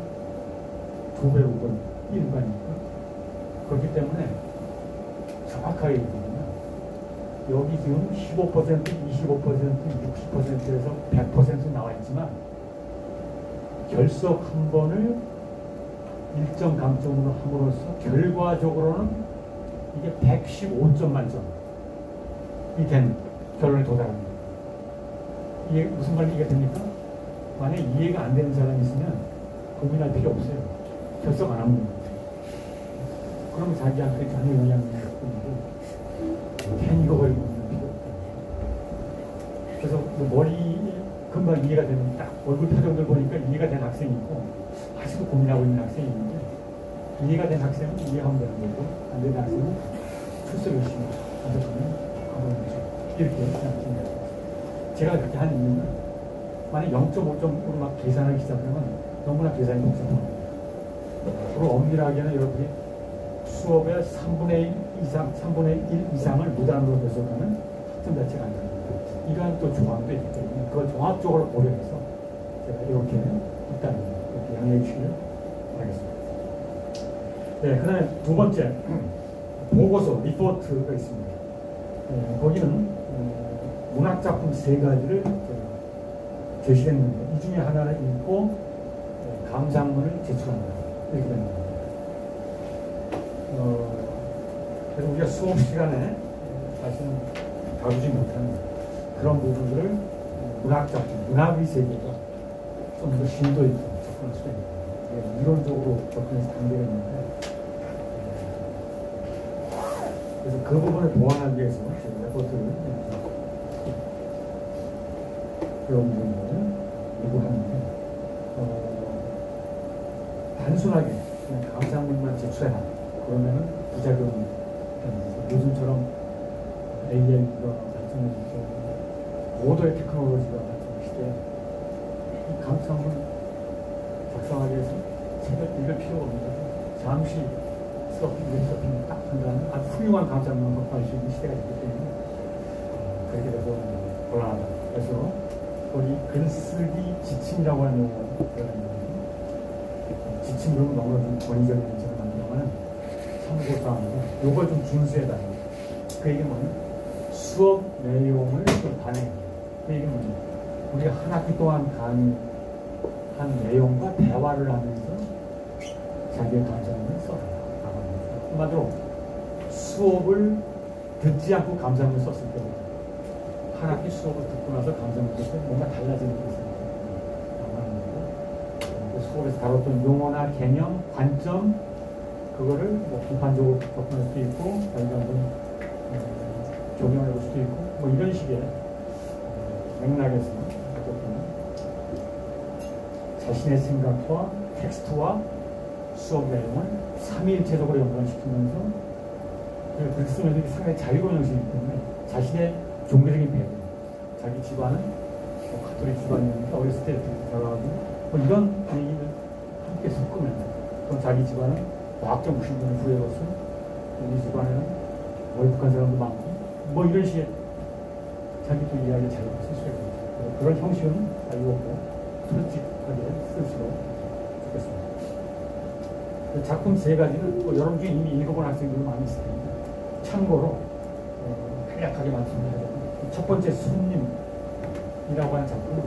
2배로 오건 일반이니까. 그렇기 때문에 정확하게 얘기하면 여기 지금 15%, 25%, 60%에서 100% 나와 있지만 결석 한 번을 1점 감점으로 함으로써 결과적으로는 이게 115점 만점이 된 결론에 도달합니다. 이게 무슨 말이 이해가 됩니까? 만약에 이해가 안 되는 사람이 있으면 고민할 필요 없어요. 결석 안 하면 됩니다. 그러면 자기한테 전혀 영향이 없고 괜히 이거 버리고 있는 필요 없다. 그래서 뭐 머리 금방 이해가 되는 딱 얼굴 표정들 보니까 이해가 된 학생이 있고 아직도 고민하고 있는 학생이 있는데 이해가 된 학생은 이해하면 되는 거고 안 되는 학생은 출석 열심히 하면 하는 거죠. 이렇게 생각합니다. 제가 그렇게 한 이유는 만약 0.5점으로 막 계산하기 시작하면 너무나 계산이 복잡합니다. 그리고 엄밀하게는 여러분이 수업의 3분의 1 이상을 무단으로 배속하면 학점 자체가 안 됩니다. 이러한 또 조항도 있기 때문에 그걸 종합적으로 고려해서 제가 이렇게 일단 이렇게 양해해 주시길 바라겠습니다. 네, 그 다음에 두 번째 보고서, 리포트가 있습니다. 네, 거기는 문학작품 세 가지를 제가 제시했는데 이 중에 하나를 읽고 감상문을 제출합니다. 이렇게 됩니다. 그래서 우리가 수업 시간에 사실은 다루지 못하는 그런 부분들을 문학작품, 문학의 세계가 좀 더 심도 있게 접근할 수가 있는 거예요. 이론적으로 접근해서 단계가 있는데 그래서 그 부분을 보완하기 위해서 제가 레포트를 그런 부분을 요구하는데 단순하게 그냥 감사문만 제출해라 그러면은 부작용이 요즘처럼 AI가 발전해서 고도의 테크놀로지가 발전한 시대에 이 감사문 작성하기 위해서 책을 읽을 필요가 없는데 잠시 서핑 딱 한다는 아주 훌륭한 감사문을 접할 수 있는 시대가 있기 때문에 그렇게 돼서 곤란하다. 그래서 거기 글쓰기 지침이라고 하는 용어가 들어있는데 지침 그러면 너무나 좀 권위적인 문제가 나옵니다만 참고사항으로 요걸 좀 준수해달라. 그 얘기는 뭐냐? 수업 내용을 좀 반영해. 그 얘기는 뭐냐? 우리가 한 학기 동안 강의한 내용과 대화를 하면서 자기의 감상문을 써라. 한마디로 수업을 듣지 않고 감상문을 썼을 때 한 학기 수업을 듣고 나서 감상문을 쓸 때 뭔가 달라지는 게 있어요. 수업에서 다뤘던 용어나 개념, 관점 그거를 뭐 비판적으로 접근할 수도 있고 자기가 한번 적용해 볼 수도 있고 뭐 이런 식의 맥락에서 자신의 생각과 텍스트와 수업 내용을 삼위일체적으로 연관시키면서 그렇게 쓰면서 상당히 자유로운 형식이기 때문에 자신의 종교적인 배경, 자기 집안은 뭐 가톨릭 집안이니까 어렸을 때 자라고 뭐 이런 분위기를 함께 섞으면서 그럼 자기 집안은 과학적 무신론을 부여해서 우리 집안에는 월북한 사람도 많고 뭐 이런 식의 자기 또 이야기를 잘 쓸 수가 있습니다. 그런 형식은 자유롭고 솔직하게 쓸수록 좋겠습니다. 작품 세 가지는 여러분 중에 이미 읽어본 학생들도 많이 있을 텐데 참고로 간략하게 말씀드리자면 첫 번째 손님이라고 하는 작품은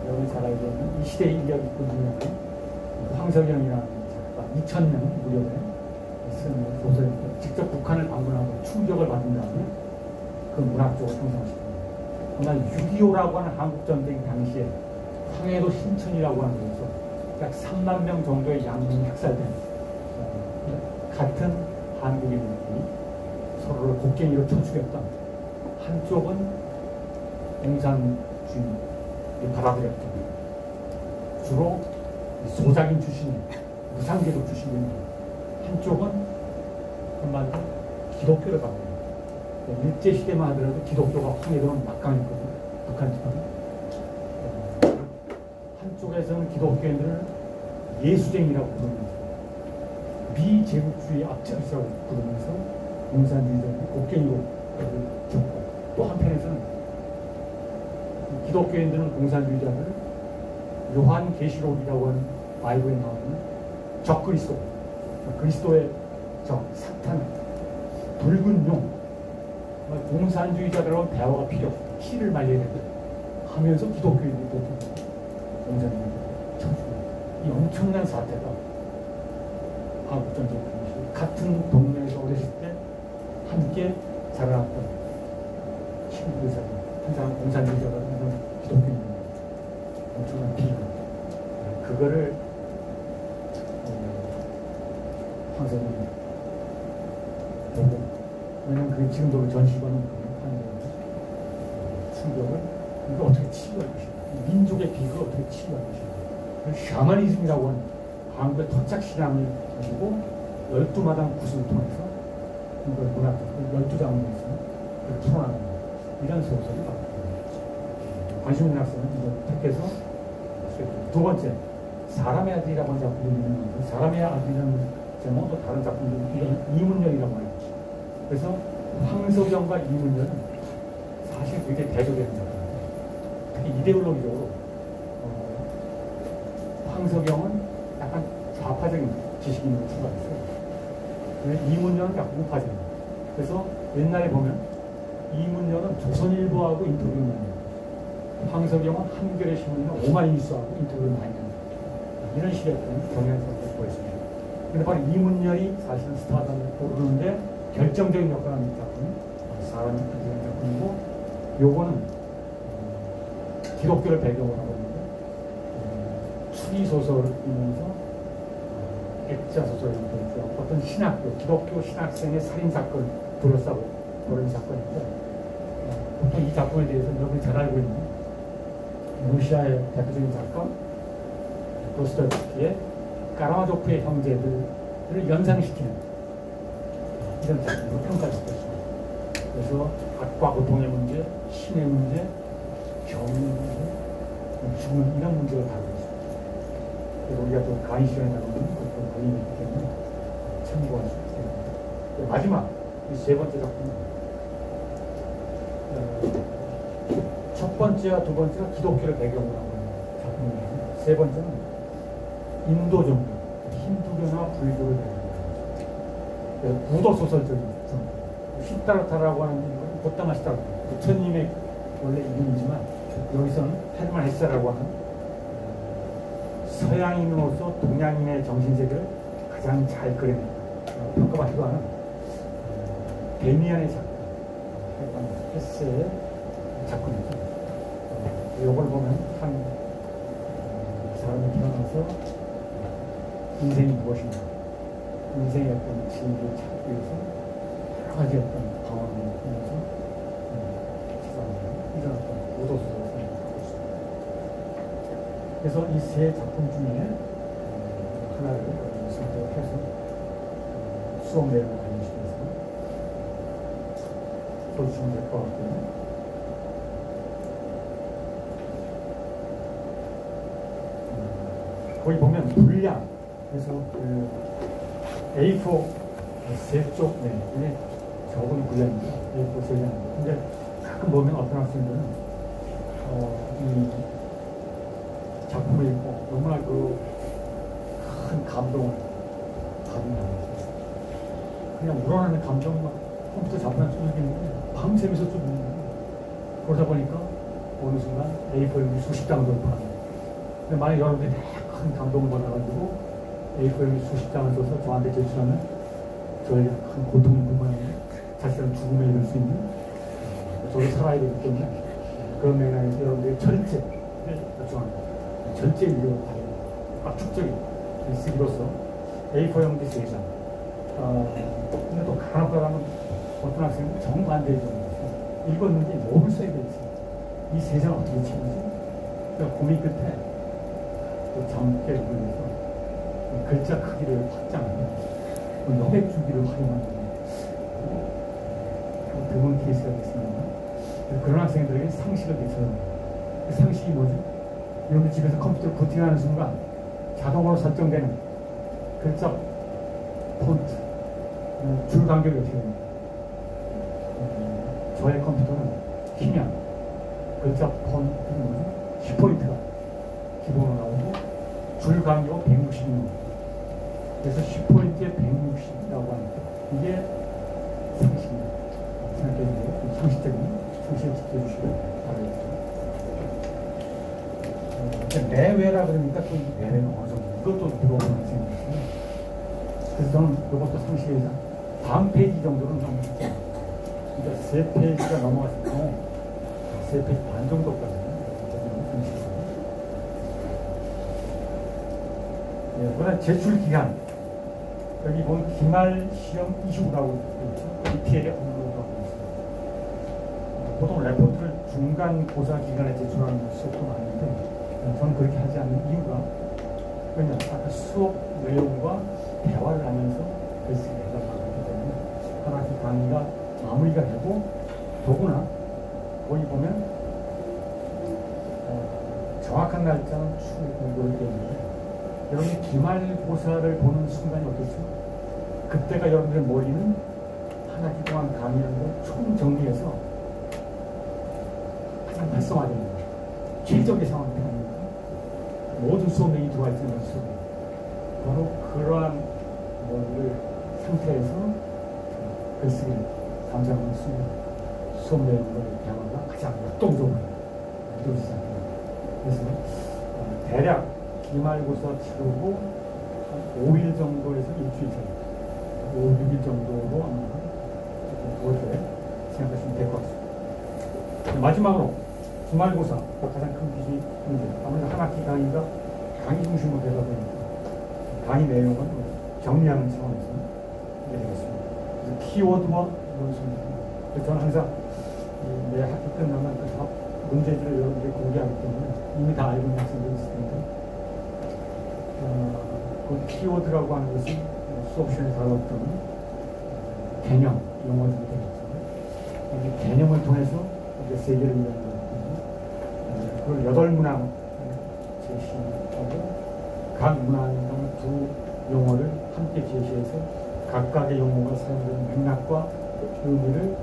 여러분이 잘 알고 있는 이 시대의 인격이 있고 유명한 황석영이라는 작가 2000년 무렵에 쓴 소설입니다. 직접 북한을 방문하고 충격을 받은 다음에 그 문학적으로 형성하십니다. 정말 6.25라고 하는 한국전쟁 당시에 황해도 신천이라고 하는 곳에서 약 3만 명 정도의 양민이 학살된 같은 한국인들이 서로를 곡괭이로 쳐 죽였던 한쪽은 공산주의 받아들였던 주로 소작인 출신이 무상계급 출신인 한쪽은 한마디로 기독교를 받아들였다. 일제시대만 하더라도 기독교가 황해도는 막강했거든요. 북한 지방은. 한쪽에서는 기독교인들을 예수쟁이라고 부르면서 미제국주의 앞장서라고 부르면서 공산주의자들이 곡괭이로 줬고 또 한편에서는 기독교인들은 공산주의자들을 요한계시록이라고 하는 바이블에 나오는 적그리스도, 그리스도의 적, 사탄, 붉은 용, 공산주의자들하고 대화가 필요 없다. 씨를 말려야 된다. 하면서 기독교인들이 또 공산주의자들을 쳐주고 이 엄청난 사태가 한국전쟁 당시 같은 동네에서 어렸을 때 함께 자라났던 친구들 한 사람은 공산주의자가 한 사람은 기독교인입니다. 엄청난 비극. 그거를 황석영이 보고 왜냐면 그게 지금도 전시관은 하는 충격을 이거 어떻게 치유할 것인가 민족의 비극을 어떻게 치유할 것인가 샤머니즘이라고 하는 한국의 토착 신앙을 가지고 12마당 구슬을 통해서 이걸 문학적 12장으로서 그걸 풀어나가는 이런 소설이 나옵니다. 관심 있는 학생은 이걸 택해서 두 번째 사람의 아들이라고 하는 작품도 있는데 사람의 아들이라는 제목도 다른 작품들 이건 이문열이라고 해요. 그래서 황석영과 이문열은 사실 굉장히 대조되는 작품입니다. 특히 이데올로기적으로 황석영은 약간 좌파적인 지식인으로 출발했어요. 이문열은 약간 우파적입니다. 그래서 옛날에 보면 이문열은 조선일보하고 인터뷰를 많이 해요. 황석영은 한겨레 신문이나 오마이뉴스하고 인터뷰를 많이 해요. 이런 식의 경향성을 보였습니다. 근데 바로 이문열이 사실은 스타덤을 오르는데 결정적인 역할을 하는 작품이 사람이 그리는 작품이고 요거는 기독교를 배경으로 하고 있는데 추리 소설이면서 액자 소설이 되죠. 어떤 신학교, 기독교 신학생의 살인 사건 둘러싸고 그런 사건인데 보통 이 작품에 대해서 여러분이 잘 알고 있는 러시아의 대표적인 작가 도스토옙스키의 까라마조프의 형제들을 연상시키는 이런 작품으로 평가를 받고 있습니다. 그래서 악과 고통의 문제, 신의 문제, 병의 문제, 죽음 이런 문제를 다루고 있습니다. 그래서 우리가 또 강의 시간에 나누는 어떤 관련이 있기 때문에 참고할 수 있습니다. 마지막 이 세 번째 작품은 첫 번째와 두 번째가 기독교를 배경으로 하고 있는 작품입니다. 세 번째는 인도 종교, 힌두교나 불교를 배경으로 하는 구도 소설적인 작품. 시타르타라고 하는 건 곧다마 시타르타, 부처님의 원래 이름이지만 여기서는 헤르만 헤세라고 하는 서양인으로서 동양인의 정신세계를 가장 잘 그려낸 평가받기도 하는 데미안의 작품, 헤르만 헤세의 작품이죠. 이걸 보면 한 사람이 태어나서 인생이 무엇인가, 인생의 어떤 진리를 찾기 위해서 여러 가지 어떤 방황을 하면서 찾아가는 이런 어떤 우도소설을 생각하고 있습니다. 그래서 이 세 작품 중에 하나를 선택해서 수업 내용을 관련시켜서 써주시면 될 것 같고요. 거기 보면 분량, 그래서 그 A4 세 쪽 내에 적은 분량입니다. A4 세 장. 근데 가끔 보면 어떤 학생들은 이 작품을 읽고 너무나 그 큰 감동을 받는다고 했어요. 그냥 우러나는 감정 막 컴퓨터 잡으면 쭉 밤새면서 쭉 읽는 거예요. 그러다 보니까 어느 순간 A4 수십 장을 돌파하는. 근데 만약 여러분들이 큰 감동을 받아가지고 A4 수십 장을 써서 저한테 제출하면 저에게 큰 고통을 불만하고 자신은 죽음에 이를 수 있는 저도 살아야 되기 때문에 그런 맥락에서 여러분들이 전체를 요청합니다. 전체 인류를 압축적인 쓰기로서 A4 용지 3장. 근데 또 간혹가다는 어떤 학생은 정반대의 경우가 읽었는데 뭐를 써야 될지 이 3장을 어떻게 채우지? 그러니까 고민 끝에 또 점괘를 돌려서 글자 크기를 확장합니다. 여백 주기를 활용하는 드문 케이스가 됐습니다. 그런 학생들에게 상식을 제쳐요. 그 상식이 뭐지? 여러분 집에서 컴퓨터를 부팅하는 순간 자동으로 설정되는 글자 폰트, 줄 간격이 어떻게 됩니까? 저의 컴퓨터는 키면 글자 폰트 10포인트가 기본으로 나오고 줄 간격은 166. 그래서 10포인트에 160이라고 하니까 이게 상식입니다. 생각해주세요. 상식적인 상식을 지켜주시고 바라겠습니다. 내외라 그러니까 또 내외는 어느 정도 이것도 들어오는 학생입니다. 그래서 저는 이것도 상식에서 다음 페이지 정도는 넘어갔죠. 그러니까 3페이지가 넘어갔을 경우 3페이지 반 정도까지는 상식입니다. 그러나 제출 기간 여기 보면 기말 시험 이슈라고 있죠. ETL에 업로드하고 있습니다. 보통 레포트를 중간 고사 기간에 제출하는 수업도 많은데 저는 그렇게 하지 않는 이유가 왜냐 아까 수업 내용과 대화를 하면서 글쓰기가 나가기 때문에 하나씩 강의가 마무리가 되고 더구나 거기 보면 정확한 날짜는 추후 공고를 되는데 여러분이 기말고사를 보는 순간이 어떻죠? 그때가 여러분들의 머리는 한 학기 동안 강의한 걸 총 정리해서 가장 활성화되는 거예요. 최적의 상황이 됩니다. 모든 수업 내용이 들어와 있는 수업. 바로 그러한 머리를 상태에서 글쓰기를 감상하는 순간 수업 내용과의 대화가 가장 역동적으로 이루어지지 않습니다. 그래서 대략 기말고사 치르고 한 5일 정도에서 일주일 정도 5, 6일 정도로 아마 그것을 생각하시면 될 것 같습니다. 마지막으로 기말고사 가장 큰 기준이 문제. 아무래도 한 학기 강의가 강의 중심으로 되다 보니까 강의 내용은 정리하는 차원에서 내리겠습니다. 키워드와 논술입니다. 그래서 저는 항상 내 학기 끝나면 그 다 문제들을 여러분들이 공개하기 때문에 이미 다 알고 있는 학생들이 있을 텐데 그 키워드라고 하는 것은 수업 시간에 다뤘던 개념, 용어들이 되겠죠. 개념을 통해서 이제 세계를 이해하는 거거든요. 그걸 8문항 제시하고 각 문항당 2 용어를 함께 제시해서 각각의 용어가 사용되는 맥락과 의미를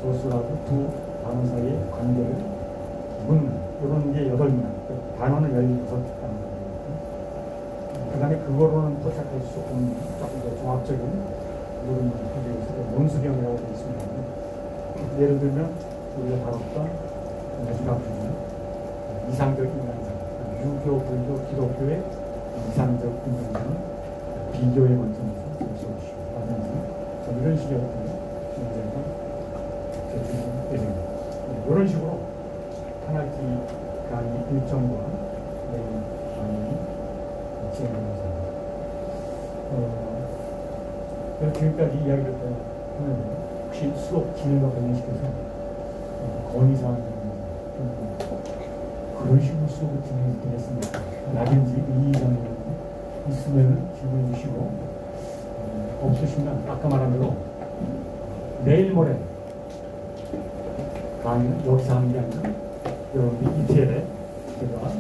소수하고 2 단어 사이의 관계를 문, 이런 게 8문항, 단어는 16단어. 그 다음에 그거로는 포착할 수 조금 더 종합적인 물음을 하기 위해서 논수경이라고 되어 있습니다. 예를 들면 우리가 다뤘던 마지막 부분 이상적 인간상, 유교, 불교, 기독교의 이상적 인간상은 비교의 관점에서 제시해주시고 라든지 이런 식의 어떤 문제가 제출될 예정입니다. 이런 식으로 한 학기 강의 일정과 내용 강의 진행하면서 지금까지 이야기를 하는데 혹시 수업 진행과 관련시켜서 건의사항이 그런 식으로 수업을 진행이 되겠습니다. 라든지 이의가 있으면 질문해 주시고 없으시면 아까 말한 대로 내일 모레 강의는 여기서 하는 게 아니라 여러분이 ETL에 제가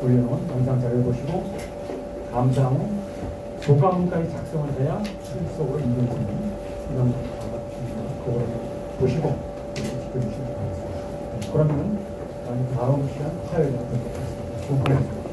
올려놓은 영상 자료를 보시고 감상 후 조감까지 작성을 해야 수입속으로 인정되는 이런 그거를 보시고 지켜주시면 되겠습니다. 그러면 다음 시간 화요일에 뵙도록 하겠습니다. 수고하셨습니다.